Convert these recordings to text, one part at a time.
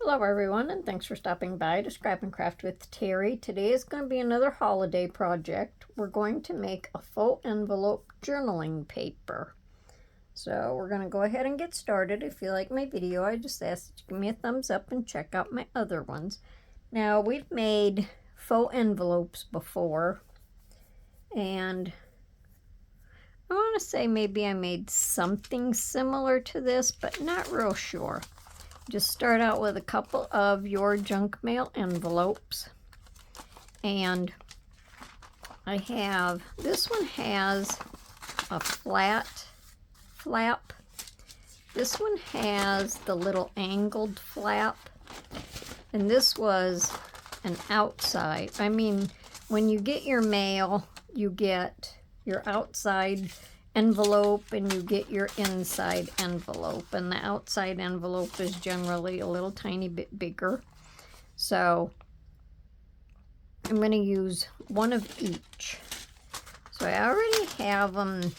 Hello everyone, and thanks for stopping by to Scrap and Craft with Terry. Today is going to be another holiday project. We're going to make a faux envelope journaling paper. So we're going to go ahead and get started. If you like my video, I just ask that you give me a thumbs up and check out my other ones. Now, we've made faux envelopes before, and I want to say maybe I made something similar to this, but not real sure. Just start out with a couple of your junk mail envelopes, and I have, this one has a flat flap. This one has the little angled flap, and this was an outside. I mean, when you get your mail, you get your outside envelope and you get your inside envelope, and the outside envelope is generally a little tiny bit bigger. So I'm going to use one of each. So I already have them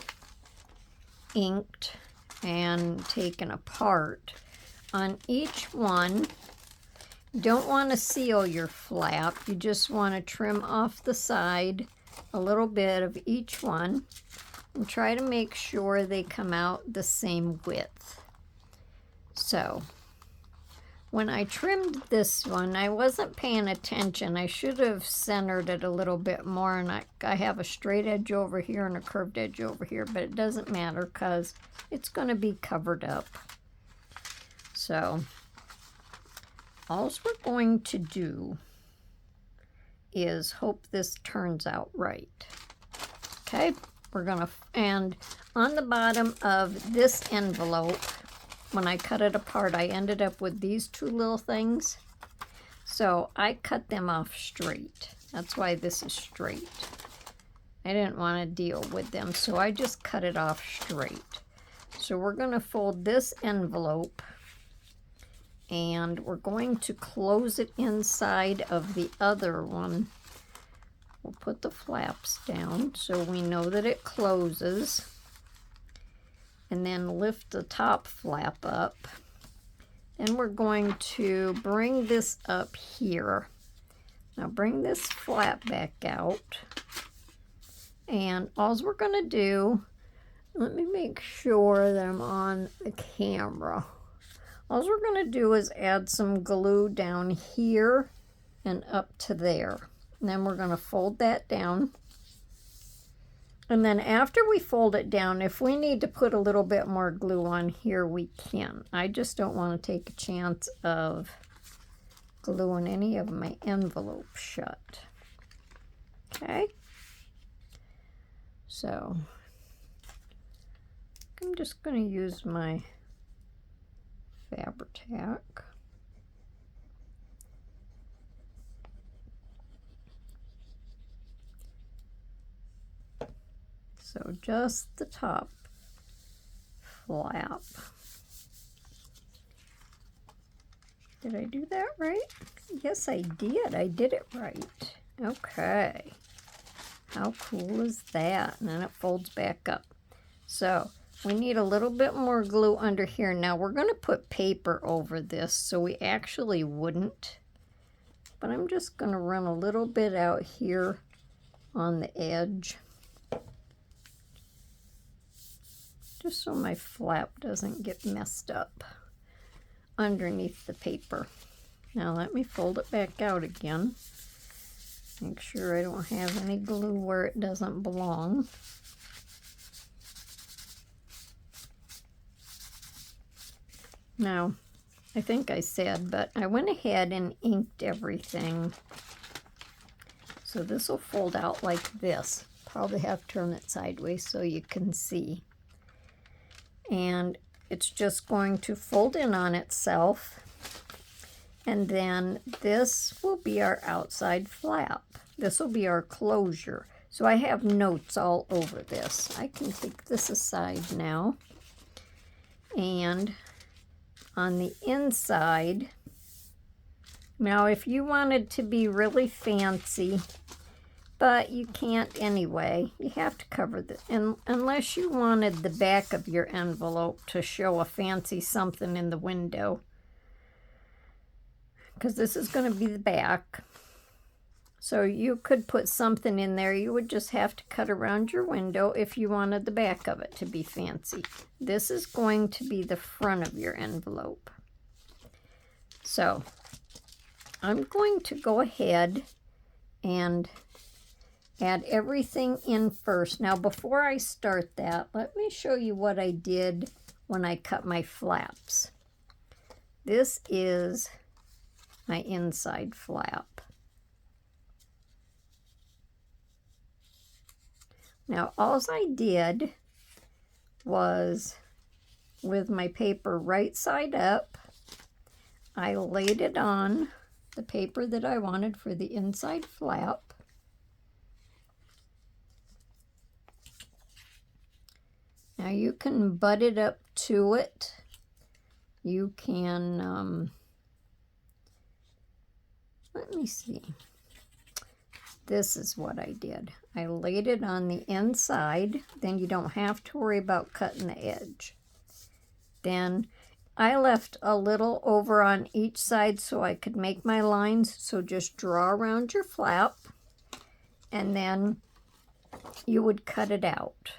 inked and taken apart. On each one, you don't want to seal your flap. You just want to trim off the side a little bit of each one and try to make sure they come out the same width. So when I trimmed this one, I wasn't paying attention. I should have centered it a little bit more, and I have a straight edge over here and a curved edge over here, but it doesn't matter because it's going to be covered up. So all we're going to do is hope this turns out right. Okay, we're gonna, and on the bottom of this envelope, when I cut it apart, I ended up with these two little things. So I cut them off straight. That's why this is straight. I didn't want to deal with them, so I just cut it off straight. So we're gonna fold this envelope, and we're going to close it inside of the other one. We'll put the flaps down so we know that it closes, and then lift the top flap up. Then we're going to bring this up here. Now bring this flap back out, and all we're going to do, let me make sure that I'm on the camera. All we're going to do is add some glue down here and up to there. And then we're going to fold that down. And then after we fold it down, if we need to put a little bit more glue on here, we can. I just don't want to take a chance of gluing any of my envelopes shut. Okay? So I'm just going to use my Fabri-Tac. So just the top flap. Did I do that right? Yes, I did. I did it right. Okay. How cool is that? And then it folds back up. So we need a little bit more glue under here. Now we're going to put paper over this, so we actually wouldn't. But I'm just going to run a little bit out here on the edge, just so my flap doesn't get messed up underneath the paper. Now let me fold it back out again. Make sure I don't have any glue where it doesn't belong. Now, I think I said, but I went ahead and inked everything. So this will fold out like this. Probably have to turn it sideways so you can see. And it's just going to fold in on itself. And then this will be our outside flap. This will be our closure. So I have notes all over this. I can take this aside now. And on the inside, now if you wanted to be really fancy, but you can't anyway, you have to cover the, unless you wanted the back of your envelope to show a fancy something in the window. because this is going to be the back. So you could put something in there. You would just have to cut around your window if you wanted the back of it to be fancy. This is going to be the front of your envelope. So I'm going to go ahead and add everything in first. Now, before I start that, let me show you what I did when I cut my flaps. This is my inside flap. Now, all I did was, with my paper right side up, I laid it on the paper that I wanted for the inside flap. Now, you can butt it up to it. You can, let me see. This is what I did. I laid it on the inside, then you don't have to worry about cutting the edge. Then I left a little over on each side so I could make my lines, so just draw around your flap, and then you would cut it out.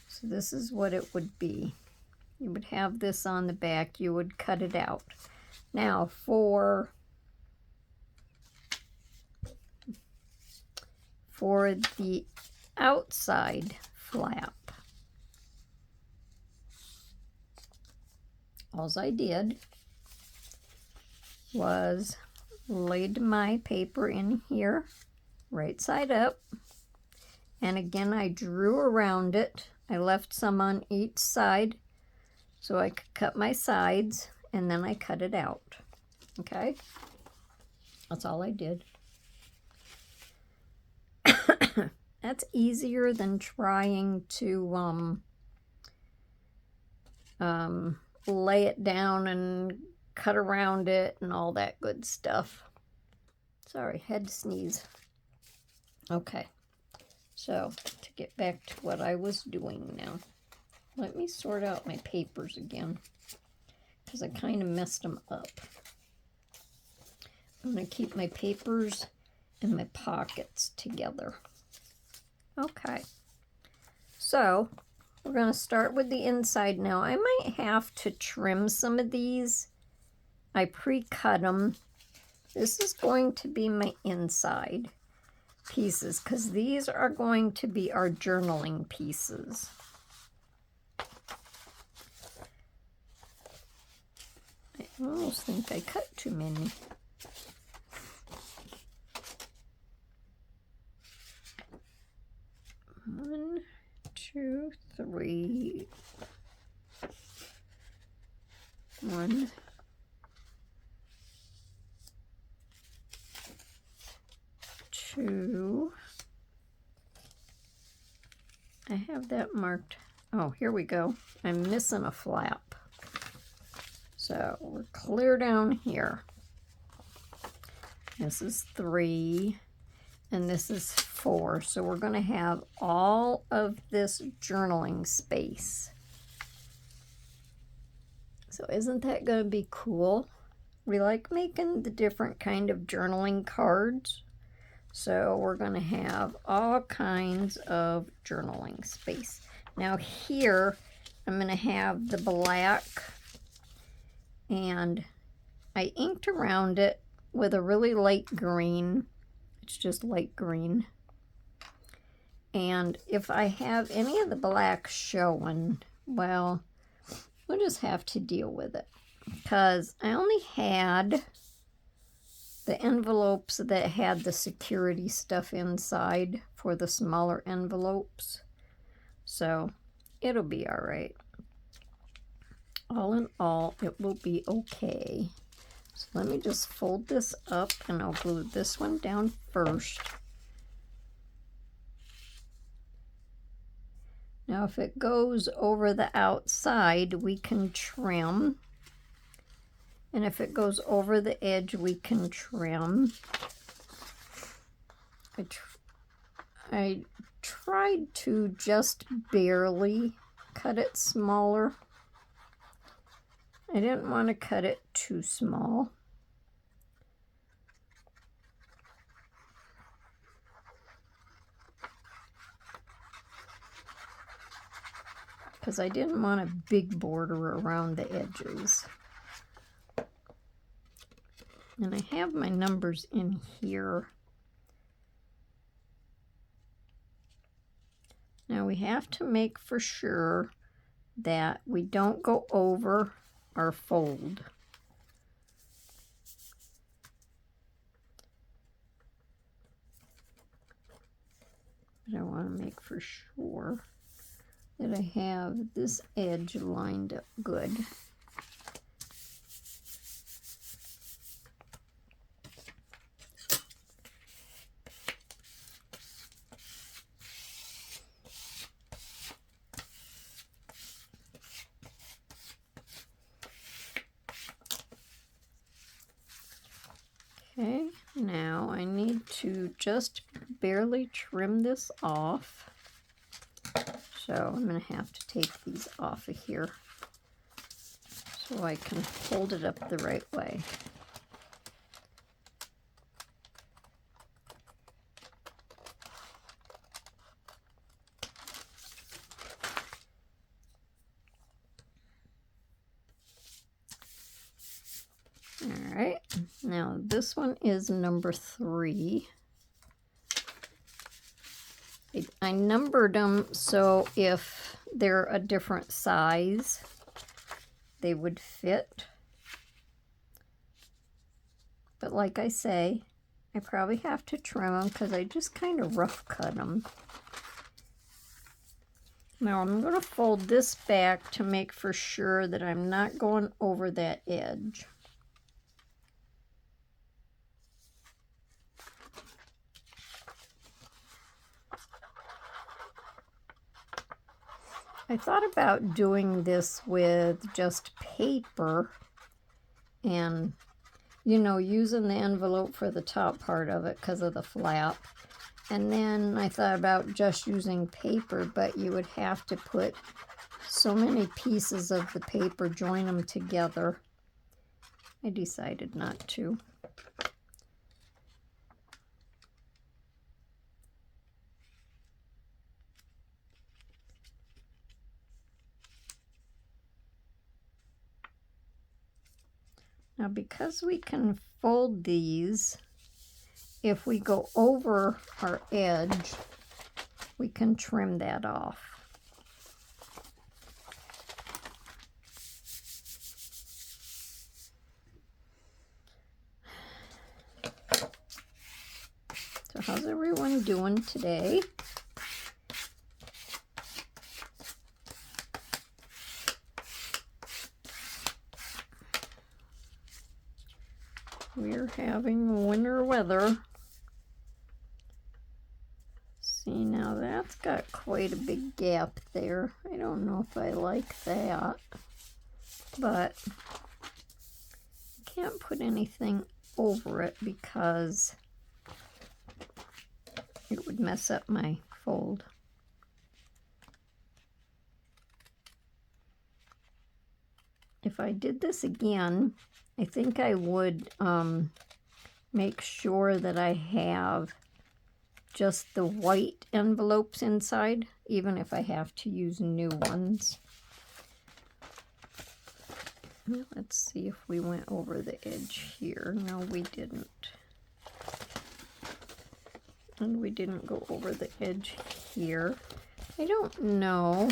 So this is what it would be. You would have this on the back, you would cut it out. Now for the outside flap, all I did was laid my paper in here, right side up, and again I drew around it. I left some on each side so I could cut my sides, and then I cut it out. Okay? That's all I did. That's easier than trying to lay it down and cut around it and all that good stuff. Sorry, had to sneeze. Okay, so to get back to what I was doing now, let me sort out my papers again because I kind of messed them up. I'm going to keep my papers and my pockets together. Okay, so we're going to start with the inside now. I might have to trim some of these. I pre-cut them. This is going to be my inside pieces because these are going to be our journaling pieces. I almost think I cut too many. One, two, three. One, two. I have that marked. Oh, here we go. I'm missing a flap. So we're clear down here. This is 3, and this is 4. So we're going to have all of this journaling space. So isn't that going to be cool? We like making the different kind of journaling cards. So we're going to have all kinds of journaling space. Now here, I'm going to have the black, and I inked around it with a really light green. It's just light green. And if I have any of the black showing, well, we'll just have to deal with it. Because I only had the envelopes that had the security stuff inside for the smaller envelopes. So it'll be all right. All in all, it will be okay. So let me just fold this up, and I'll glue this one down first. Now if it goes over the outside, we can trim. And if it goes over the edge, we can trim. I tried to just barely cut it smaller. I didn't want to cut it too small. because I didn't want a big border around the edges. And I have my numbers in here. Now we have to make for sure that we don't go over our fold. But I want to make for sure that I have this edge lined up good. Okay, now I need to just barely trim this off. So I'm going to have to take these off of here so I can hold it up the right way. All right, now this one is number 3. I numbered them so if they're a different size, they would fit. But like I say, I probably have to trim them because I just kind of rough cut them. Now I'm going to fold this back to make for sure that I'm not going over that edge. I thought about doing this with just paper and, you know, using the envelope for the top part of it because of the flap. And then I thought about just using paper, but you would have to put so many pieces of the paper, join them together. I decided not to. Now, because we can fold these, if we go over our edge, we can trim that off. So how's everyone doing today? We're having winter weather. See, now that's got quite a big gap there. I don't know if I like that, but I can't put anything over it because it would mess up my fold. If I did this again, I think I would make sure that I have just the white envelopes inside, even if I have to use new ones. Let's see if we went over the edge here. No, we didn't. And we didn't go over the edge here. I don't know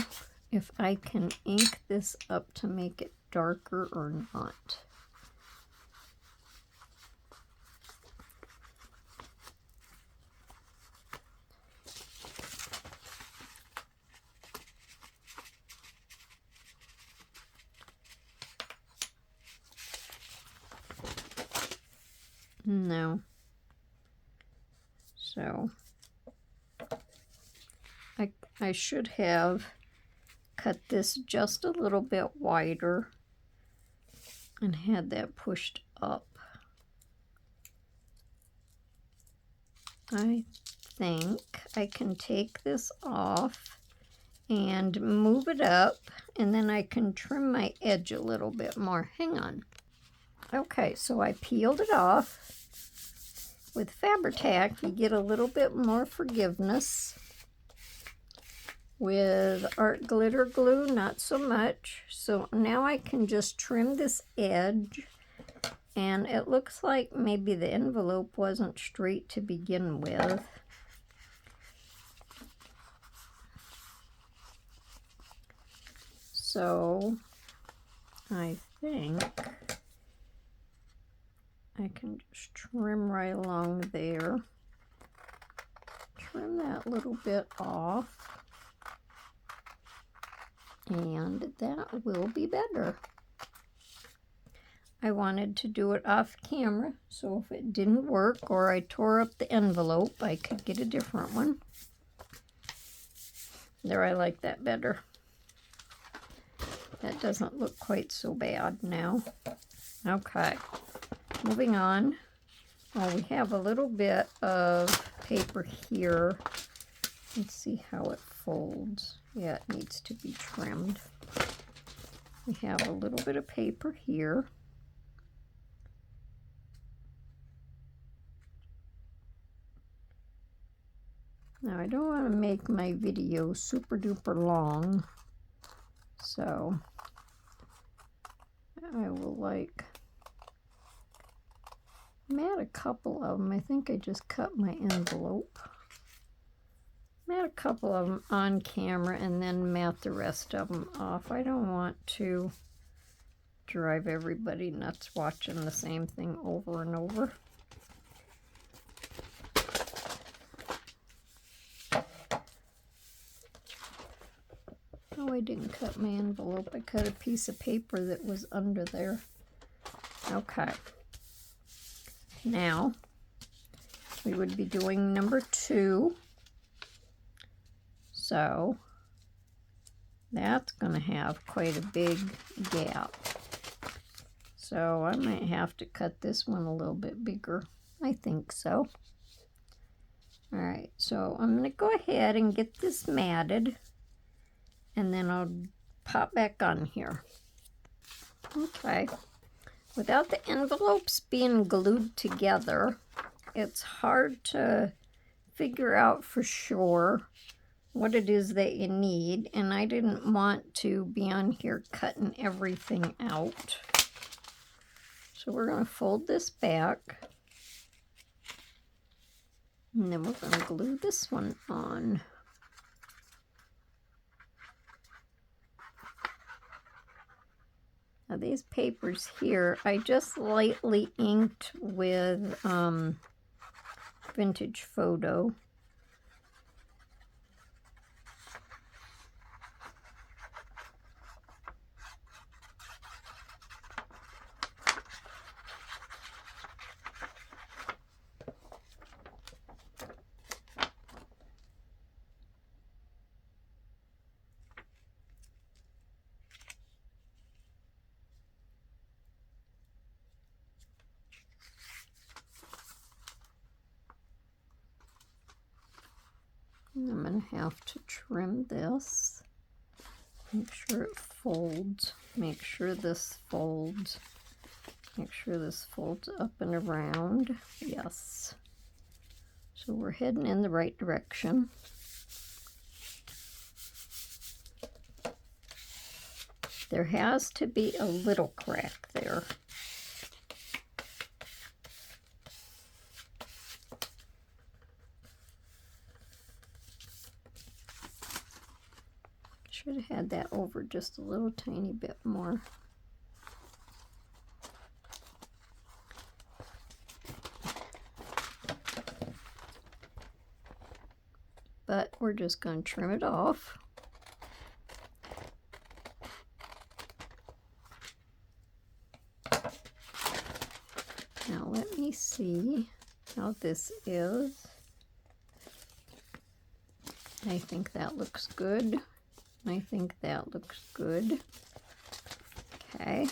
if I can ink this up to make it darker or not. No. So I should have cut this just a little bit wider and had that pushed up. I think I can take this off and move it up, and then I can trim my edge a little bit more. Hang on. Okay, so I peeled it off. With Fabri-Tac, you get a little bit more forgiveness. With art glitter glue, not so much. So now I can just trim this edge, and it looks like maybe the envelope wasn't straight to begin with. So I think I can just trim right along there. Trim that little bit off. And that will be better. I wanted to do it off camera, so if it didn't work or I tore up the envelope, I could get a different one. There, I like that better. That doesn't look quite so bad now. Okay, moving on. Well, we have a little bit of paper here. Let's see how it folds. Yeah, it needs to be trimmed. We have a little bit of paper here. Now, I don't want to make my video super duper long, so I will I'm at a couple of them. I think I just cut my envelope. Mat a couple of them on camera and then mat the rest of them off. I don't want to drive everybody nuts watching the same thing over and over. Oh, I didn't cut my envelope. I cut a piece of paper that was under there. Okay. Now, we would be doing number 2. So that's going to have quite a big gap. So I might have to cut this one a little bit bigger. I think so. All right, so I'm going to go ahead and get this matted, and then I'll pop back on here. Okay. Without the envelopes being glued together, it's hard to figure out for sure what it is that you need, and I didn't want to be on here cutting everything out. So we're going to fold this back, and then we're going to glue this one on. Now these papers here, I just lightly inked with Vintage Photo. I'm going to have to trim this. Make sure it folds. Make sure this folds. Make sure this folds up and around. Yes. So we're heading in the right direction. There has to be a little crack there. Should have had that over just a little tiny bit more. But we're just going to trim it off. Now let me see how this is. I think that looks good. I think that looks good. Okay.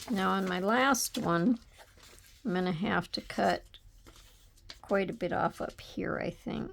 Now on my last one, I'm going to have to cut quite a bit off up here, I think.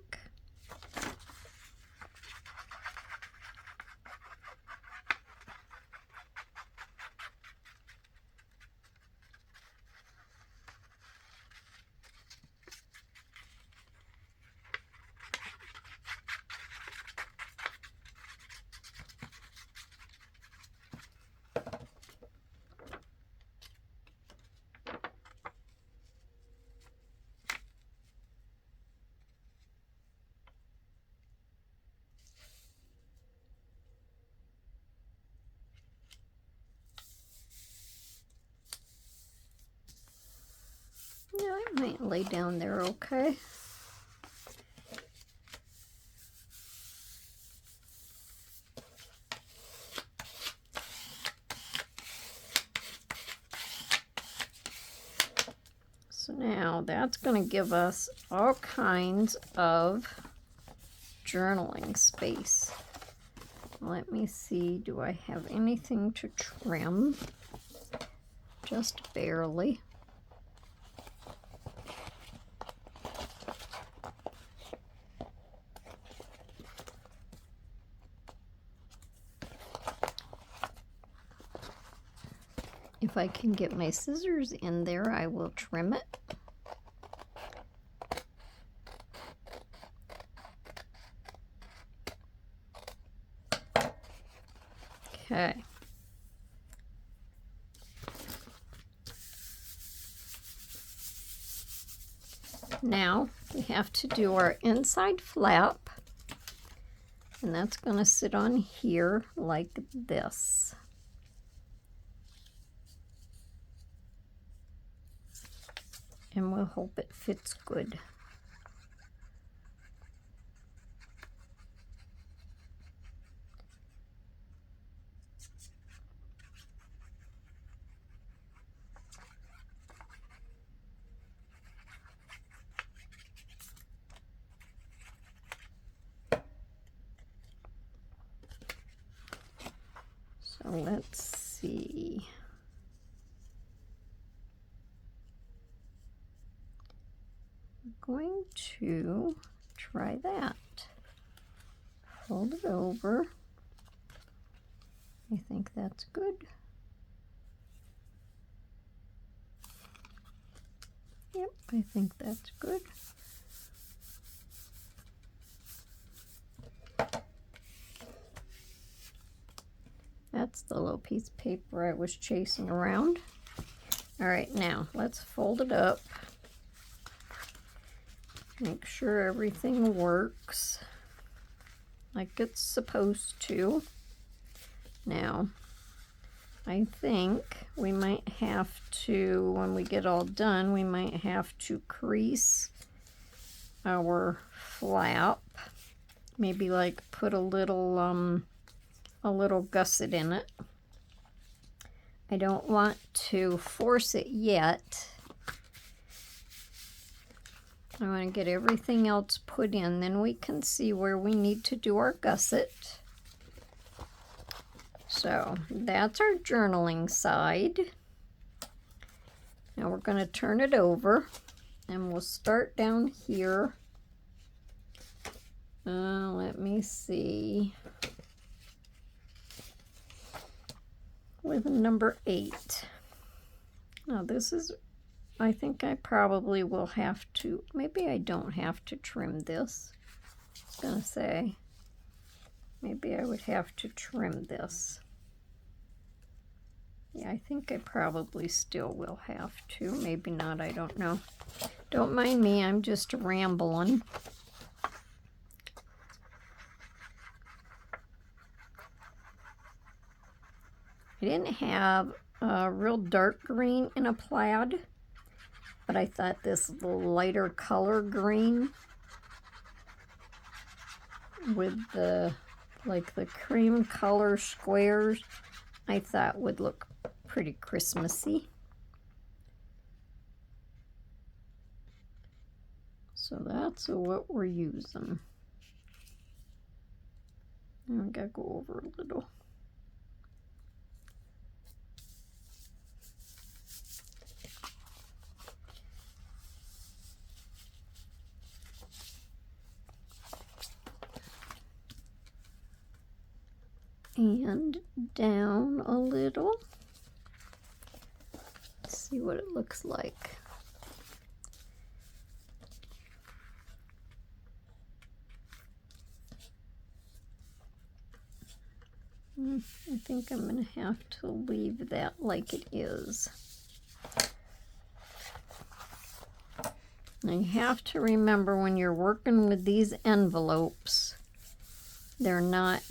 lay down there okay. So now that's going to give us all kinds of journaling space. Let me see, do I have anything to trim? Just barely. If I can get my scissors in there, I will trim it. Okay. Now we have to do our inside flap, and that's going to sit on here like this. And we'll hope it fits good. So let's see. I'm going to try that. Fold it over. I think that's good. Yep, I think that's good. That's the little piece of paper I was chasing around. All right, now let's fold it up. Make sure everything works like it's supposed to. Now, I think we might have to, when we get all done, we might have to crease our flap. Maybe like put a little gusset in it. I don't want to force it yet. I want to get everything else put in, then we can see where we need to do our gusset. So that's our journaling side. Now we're going to turn it over, and we'll start down here. Let me see. With number 8. Now this is, I think I probably will have to, maybe I don't have to trim this. I was gonna say, maybe I would have to trim this. Yeah, I think I probably still will have to. Maybe not, I don't know. Don't mind me, I'm just rambling. I didn't have a real dark green in a plaid, but I thought this lighter color green with the like the cream color squares, I thought would look pretty Christmassy. So that's what we're using. Now I gotta go over a little. And down a little. Let's see what it looks like. I think I'm going to have to leave that like it is. Now you have to remember when you're working with these envelopes, they're not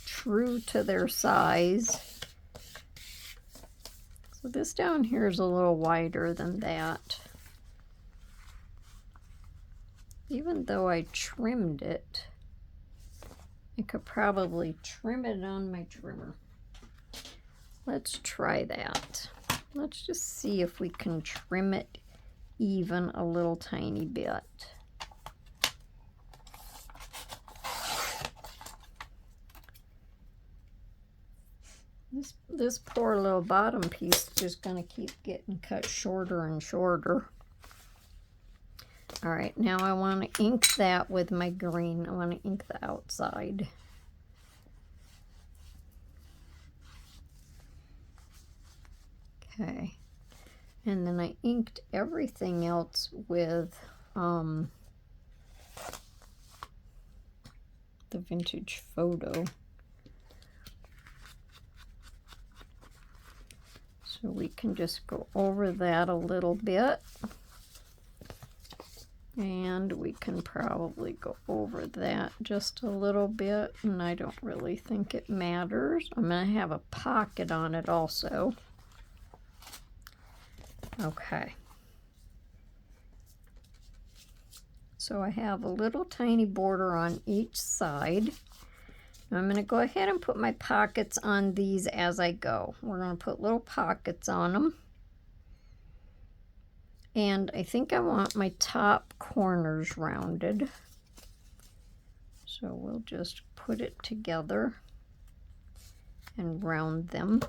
true to their size. So this down here is a little wider than that. Even though I trimmed it, I could probably trim it on my trimmer. Let's try that. Let's just see if we can trim it even a little tiny bit. This poor little bottom piece is just going to keep getting cut shorter and shorter. All right, now I want to ink that with my green. I want to ink the outside. Okay, and then I inked everything else with the vintage photo. So we can just go over that a little bit. And we can probably go over that just a little bit, and I don't really think it matters. I'm going to have a pocket on it also. Okay. So I have a little tiny border on each side. I'm going to go ahead and put my pockets on these as I go. We're going to put little pockets on them. And I think I want my top corners rounded. So we'll just put it together and round them.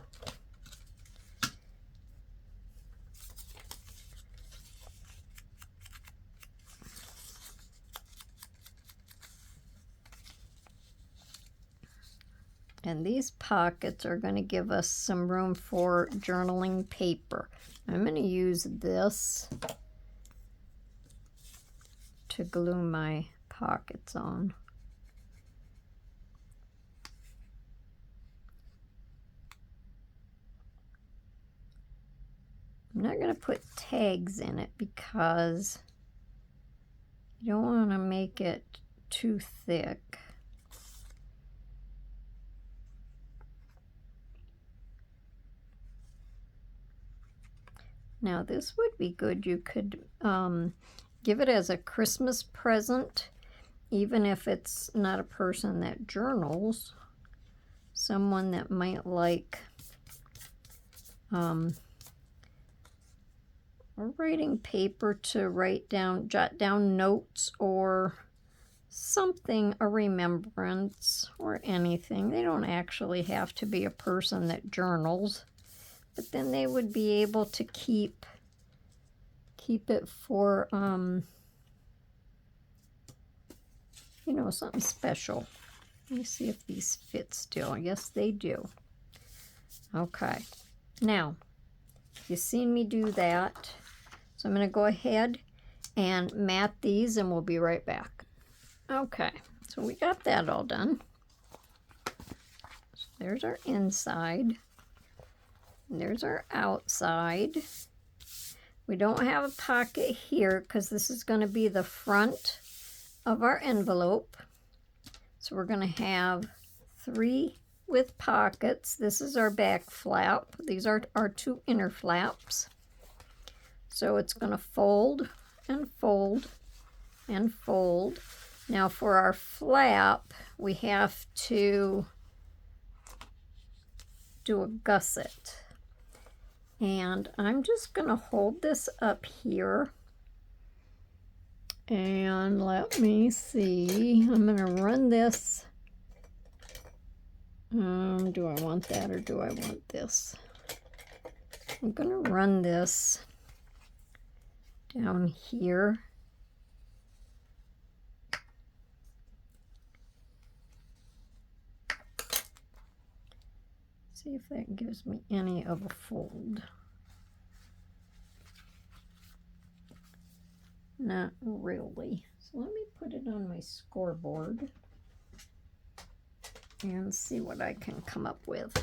And these pockets are going to give us some room for journaling paper. I'm going to use this to glue my pockets on. I'm not going to put tags in it because you don't want to make it too thick. Now this would be good. You could give it as a Christmas present, even if it's not a person that journals. Someone that might like writing paper to jot down notes or something, a remembrance or anything. They don't actually have to be a person that journals. But then they would be able to keep it for, you know, something special. Let me see if these fit still. Yes, they do. Okay. Now, you've seen me do that. So I'm going to go ahead and mat these, and we'll be right back. Okay. So we got that all done. So there's our inside. There's our outside. We don't have a pocket here because this is going to be the front of our envelope. So we're going to have 3 with pockets. This is our back flap. These are our 2 inner flaps. So it's going to fold and fold and fold. Now for our flap, we have to do a gusset. And I'm just going to hold this up here. And let me see. I'm going to run this. Do I want that or do I want this? I'm going to run this down here. See if that gives me any of a fold. Not really. So let me put it on my scoreboard and see what I can come up with.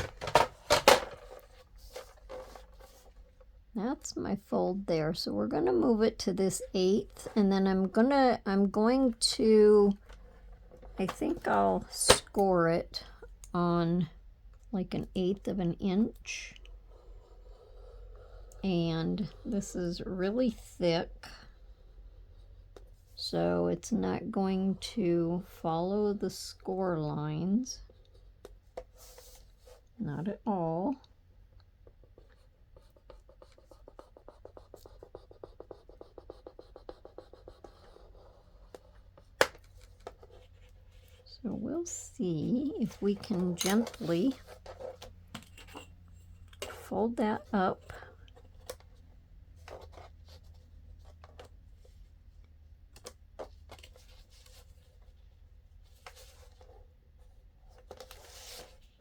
That's my fold there. So we're going to move it to this 1/8, and then I'm going to, I think I'll score it on like 1/8 of an inch. and this is really thick, so it's not going to follow the score lines, not at all. So we'll see if we can gently fold that up.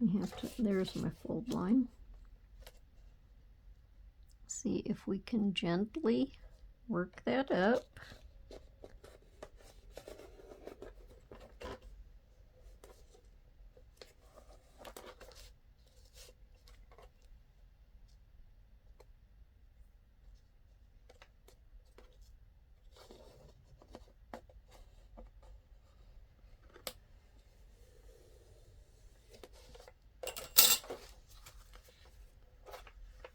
I have to, there's my fold line. See if we can gently work that up.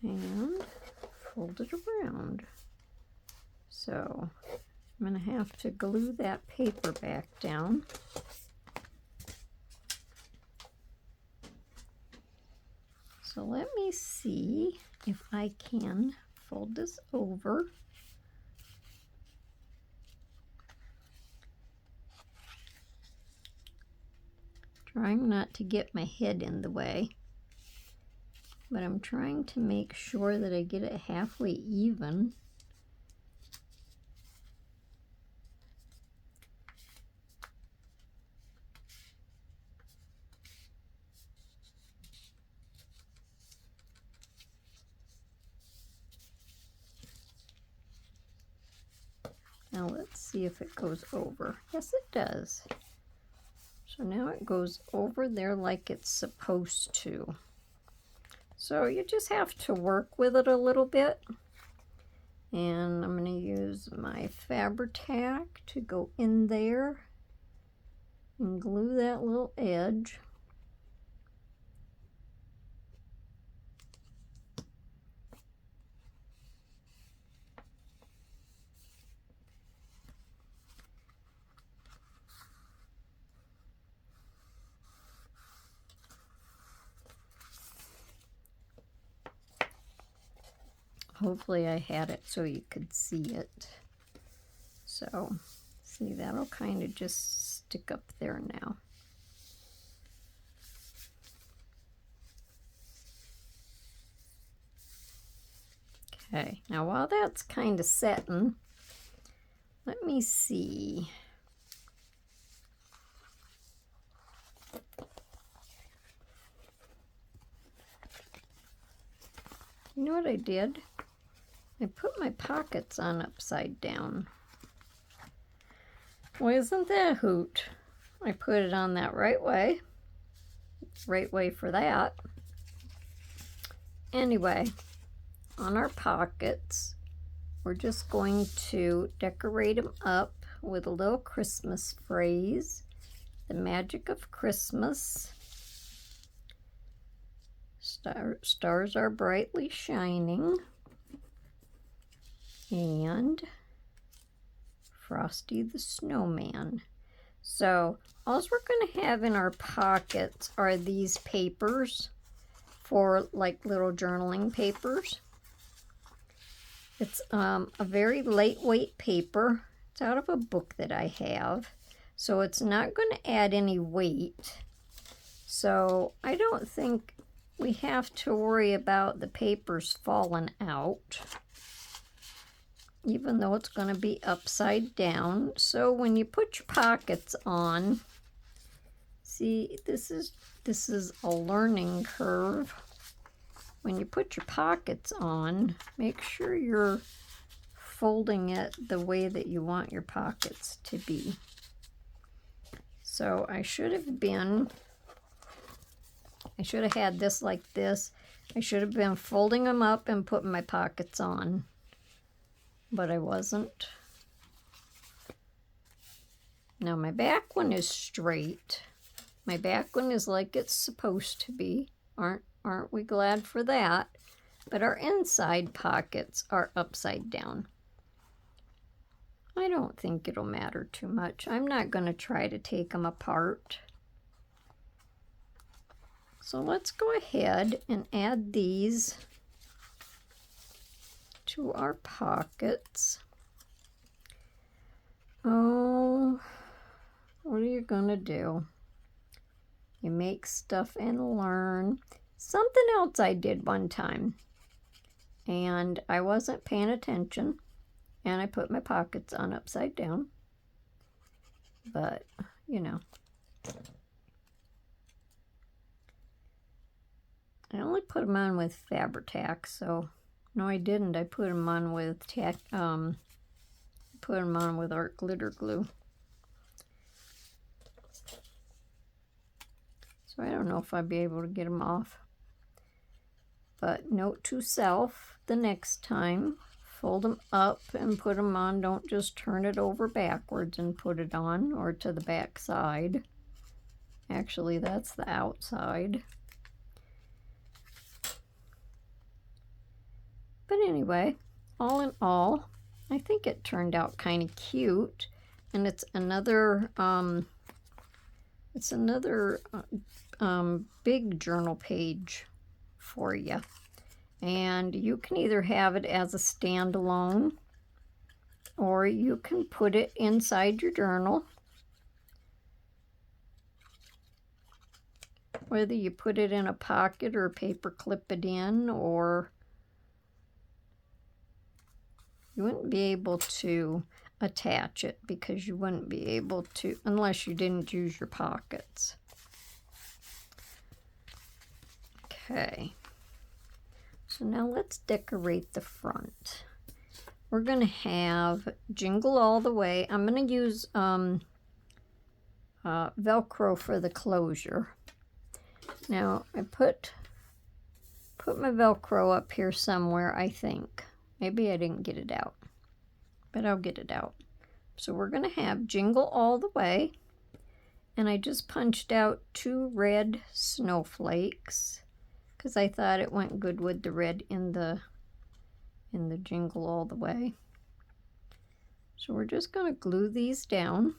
And fold it around. So I'm going to have to glue that paper back down. So let me see if I can fold this over. Trying not to get my head in the way, but I'm trying to make sure that I get it halfway even. Now let's see if it goes over. Yes, it does. So now it goes over there like it's supposed to. So you just have to work with it a little bit. And I'm going to use my Fabri-Tac to go in there and glue that little edge. Hopefully I had it so you could see it. So, see, that'll kind of just stick up there now. Okay, now while that's kind of setting, let me see. You know what I did? I put my pockets on upside down. Well, isn't that a hoot? I put it on that right way for that. Anyway, on our pockets, we're just going to decorate them up with a little Christmas phrase, the magic of Christmas. Stars are brightly shining. And Frosty the Snowman. So all we're going to have in our pockets are these papers for like little journaling papers. It's a very lightweight paper. It's out of a book that I have. So it's not going to add any weight. So I don't think we have to worry about the papers falling out, even though it's going to be upside down. So when you put your pockets on, see, this is a learning curve. When you put your pockets on, make sure you're folding it the way that you want your pockets to be. So I should have had this like this. I should have been folding them up and putting my pockets on, but I wasn't. Now my back one is straight. My back one is like it's supposed to be. Aren't we glad for that? but our inside pockets are upside down. I don't think it'll matter too much. I'm not going to try to take them apart. So let's go ahead and add these to our pockets. Oh, what are you going to do? You make stuff and learn. Something else I did one time, and I wasn't paying attention, and I put my pockets on upside down. But, you know. I only put them on with Fabri-Tac, so no, I didn't. I put them on with art glitter glue. So I don't know if I'll be able to get them off. But note to self, the next time, fold them up and put them on. Don't just turn it over backwards and put it on, or to the back side. Actually, that's the outside. But anyway, all in all, I think it turned out kind of cute, and it's another big journal page for you. And you can either have it as a standalone, or you can put it inside your journal. Whether you put it in a pocket or paper clip it in, or you wouldn't be able to attach it because you wouldn't be able to unless you didn't use your pockets. Okay, so now let's decorate the front. We're going to have Jingle All the Way. I'm going to use Velcro for the closure. Now I put my Velcro up here somewhere, I think. Maybe I didn't get it out, but I'll get it out. So we're going to have Jingle All the Way, and I just punched out 2 red snowflakes because I thought it went good with the red in the Jingle All the Way. So we're just going to glue these down.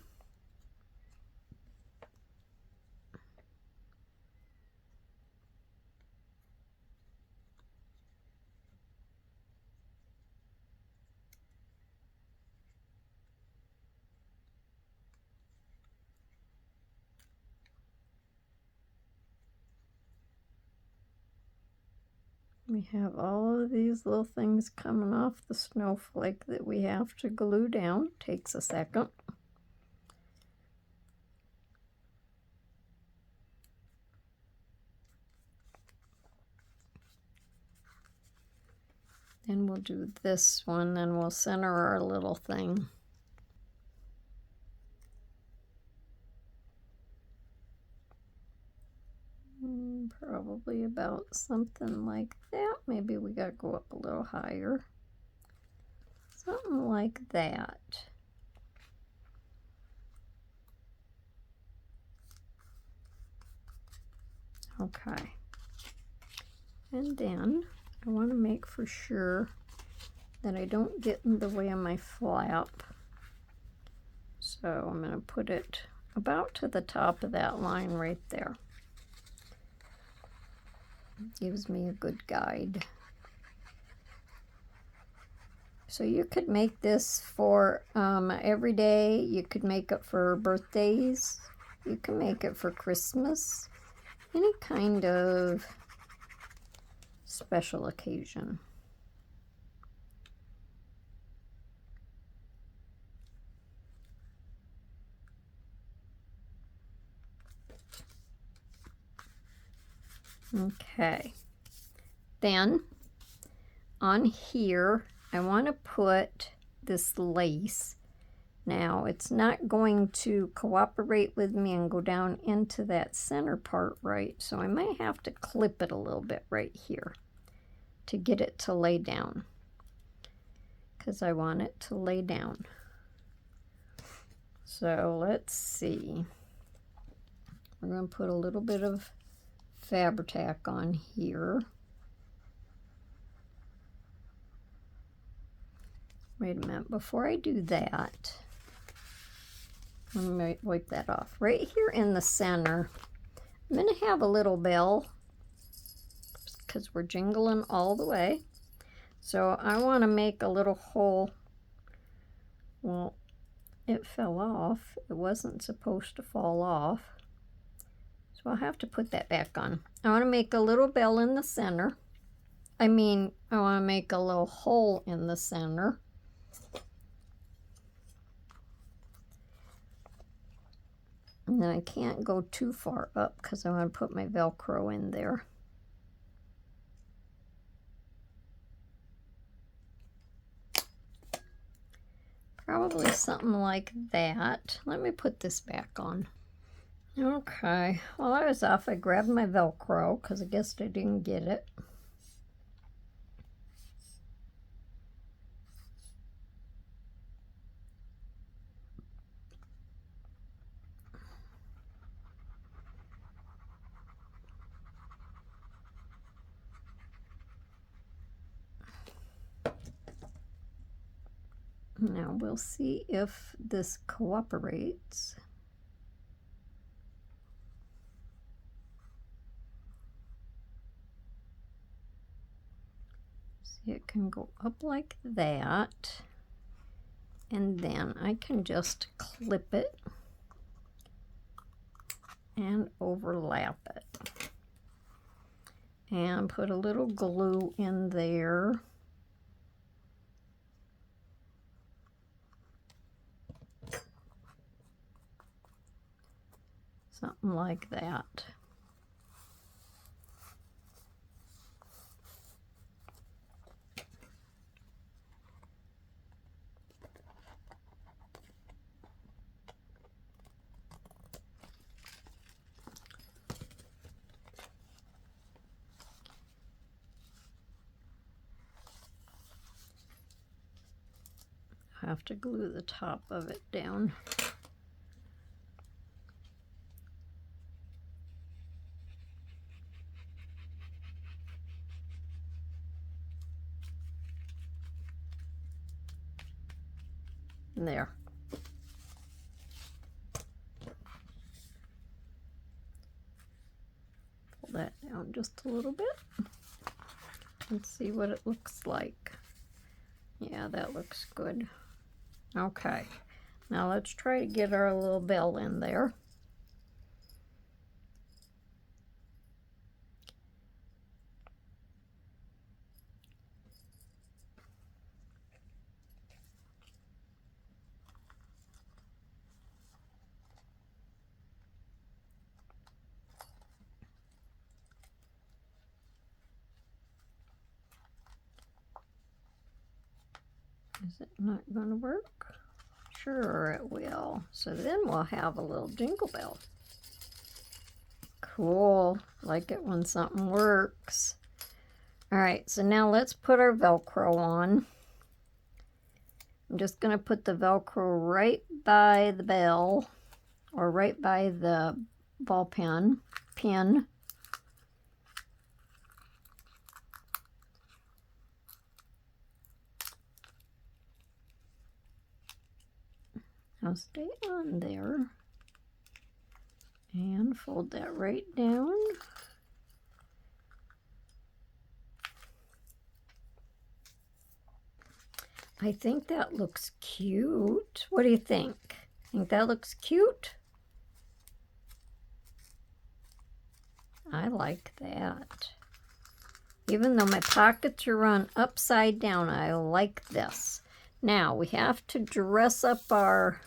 We have all of these little things coming off the snowflake that we have to glue down. Takes a second. Then we'll do this one, then we'll center our little thing. Probably about something like that. Maybe we gotta go up a little higher. Something like that. Okay. And then I want to make for sure that I don't get in the way of my flap. So I'm going to put it about to the top of that line right there. Gives me a good guide. So you could make this for every day. You could make it for birthdays. You can make it for Christmas. Any kind of special occasion. Okay, then on here I want to put this lace. Now it's not going to cooperate with me and go down into that center part right, so I might have to clip it a little bit right here to get it to lay down, because I want it to lay down. So let's see, we're going to put a little bit of Fabri-Tac on here. Wait a minute, before I do that, let me wipe that off. Right here in the center, I'm going to have a little bell because we're jingling all the way. So I want to make a little hole. Well, it fell off. It wasn't supposed to fall off. So I'll have to put that back on. I want to make a little bell in the center. I want to make a little hole in the center. And then I can't go too far up because I want to put my Velcro in there. Probably something like that. Let me put this back on. Okay, while I was off, I grabbed my Velcro because I guess I didn't get it. Now we'll see if this cooperates. See, it can go up like that, and then I can just clip it and overlap it and put a little glue in there. Something like that. I have to glue the top of it down. There. Pull that down just a little bit and see what it looks like. Yeah, that looks good. Okay, now let's try to get our little bell in there. Is it not going to work? Sure it will. So then we'll have a little jingle bell. Cool. Like it when something works. All right, so now let's put our Velcro on. I'm just going to put the Velcro right by the bell, or right by the ball pin. Now stay on there and fold that right down. I think that looks cute. What do you think? Think that looks cute? I like that. Even though my pockets are run upside down, I like this. Now we have to dress up our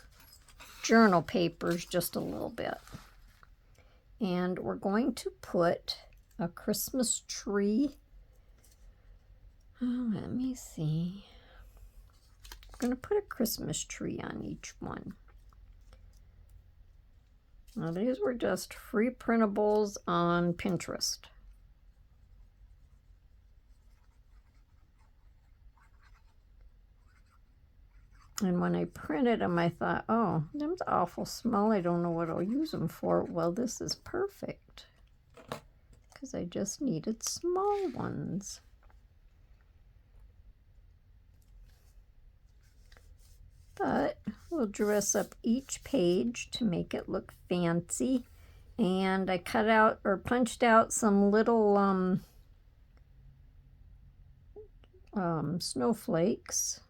journal papers just a little bit. And we're going to put a Christmas tree. Oh, let me see. I'm going to put a Christmas tree on each one. Now these were just free printables on Pinterest. And when I printed them, I thought, oh, them's awful small. I don't know what I'll use them for. Well, this is perfect because I just needed small ones. but we'll dress up each page to make it look fancy. And I cut out or punched out some little snowflakes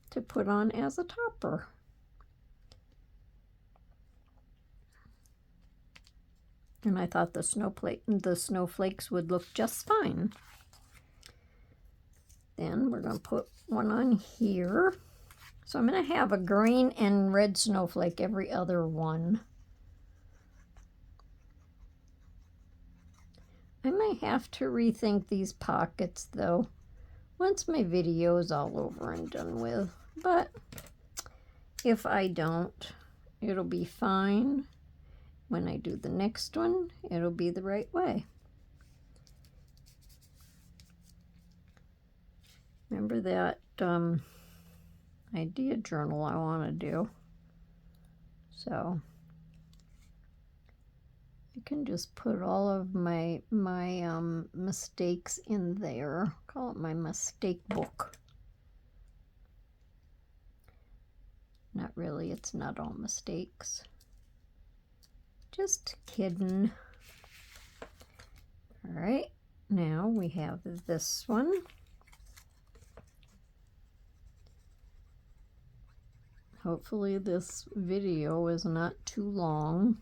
to put on as a topper. And I thought the snowflakes would look just fine. Then we're going to put one on here. So I'm going to have a green and red snowflake every other one. I might have to rethink these pockets though, once my video is all over and done with. But if I don't, it'll be fine. When I do the next one, it'll be the right way. Remember that idea journal I want to do. So I can just put all of my mistakes in there. Call it my mistake book. Not really, it's not all mistakes. Just kidding. All right, now we have this one. Hopefully this video is not too long.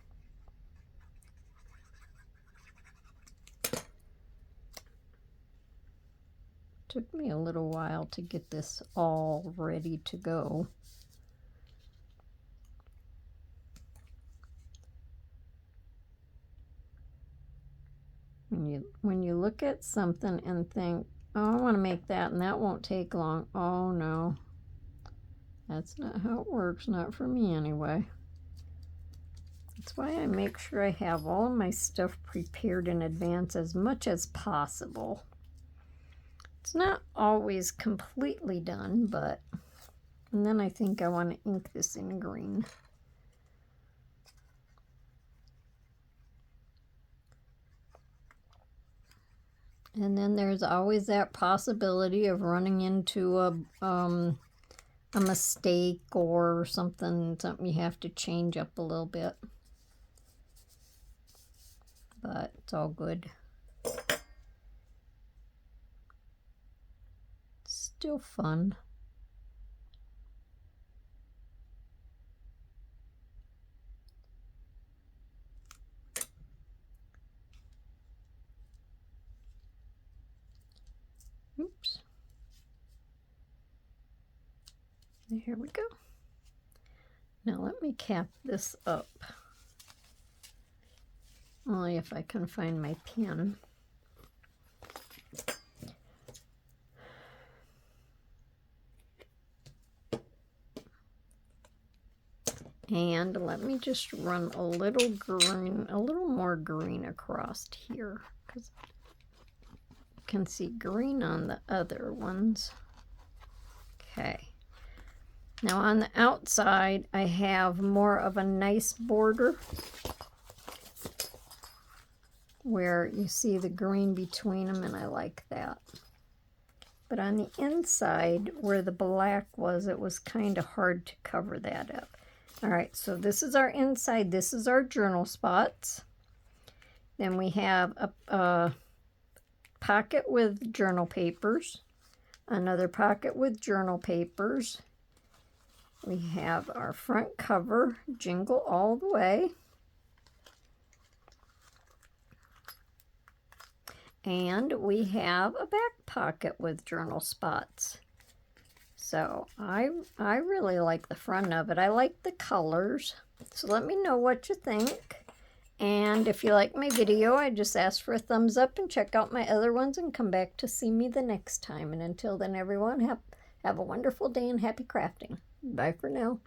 Took me a little while to get this all ready to go. When you look at something and think, oh, I want to make that and that won't take long. Oh no, that's not how it works, not for me anyway. That's why I make sure I have all my stuff prepared in advance as much as possible. It's not always completely done, but, and then I think I want to ink this in green. And then there's always that possibility of running into a mistake or something you have to change up a little bit. But it's all good. Still fun. Oops. Here we go. Now let me cap this up. Only if I can find my pen. And let me just run a little green, a little more green across here, because you can see green on the other ones. Okay. Now on the outside, I have more of a nice border where you see the green between them, and I like that. But on the inside, where the black was, it was kind of hard to cover that up. All right, so this is our inside. This is our journal spots. Then we have a pocket with journal papers, another pocket with journal papers. We have our front cover, Jingle All the Way. And we have a back pocket with journal spots. So I really like the front of it. I like the colors. So let me know what you think. And if you like my video, I just ask for a thumbs up and check out my other ones and come back to see me the next time. And until then, everyone, have a wonderful day and happy crafting. Bye for now.